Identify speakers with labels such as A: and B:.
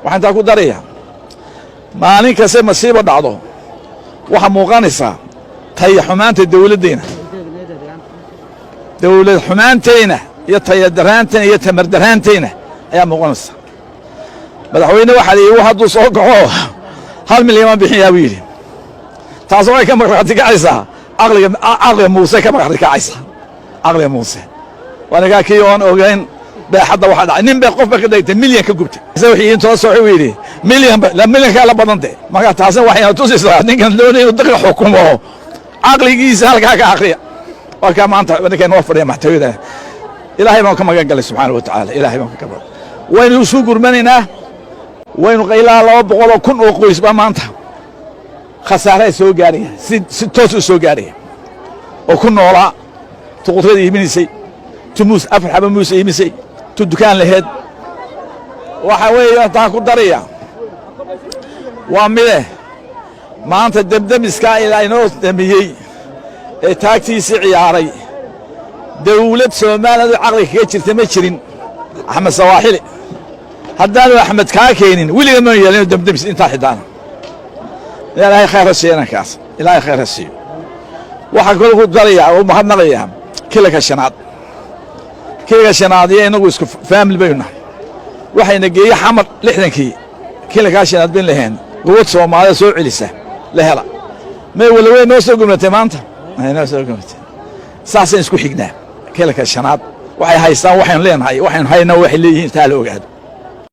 A: waxaan taa ku darayaa maalin kasta masiibo dhacdo waxaa muuqanaysaa taya xumaanta dawladdeena dawlad xumaantayna iyo taya daraantayna iyo tamar daraantayna ayaa muuqanaysa madaxweyne waxaa la yidhi hadduu soo kaco 1 milyan baan bixiyaa buu yidhi taasoo ay ka markhaati kacaysaa caqliga muuse ka markhaati kacaysaa caqliga muuse waanagaa kii oon ogayn baaxadda waxaa dhacay nin bay qof ba ka dhigtay milyan ka gubtay wixii intoo soo yidhi milyankaa la badante marka taasina waxayna tusaysaa ninkan doonaya inuu dadka xukumo caqligiisa halkaa ka akhriya warkaa maanta ninkan noo fadhiya maxtawiyada ilaahay baan ka magan galay subxaana wa tacaala ilaahay baan ka magan waynu isu gurmanaynaa waynu ilaa 200,000 oo qoys baa maanta khasaare soo gaaraya si toos u soo gaaraya oo ku noolaa tuqudrada iibinaysay tumuus afar xaba muus iibisay tu dukaan laheed waxa weeye taa ku daraya waa mide maanta debdemiska ilaa inoo damiyey ee taagtiisii ciyaaray dawlad Soomaaliyeed caqli kaga jirta ma jirin Axmed Sawaaxili haddaanu Axmed kaa keenin weliga ma yeelin debdemis intaa xidaan ilaahay khayr siiyana kaas ilaahay khayr siiyo waxa kale ku daraya oo mahadnaqaya kilka shanaad iyo inagu isku family bayna waxayna geeyay xamar 60kii kilka shanaad bin lahayn quwad Soomaaliya soo celisa la hela ma wala way noo soo gumnatay maanta ayna soo gumnatay saaseen isku xignaa kilka shanaad waxay haystaan waxaan leenahay waxaan haynaa wax leeyihiin taalo ogaad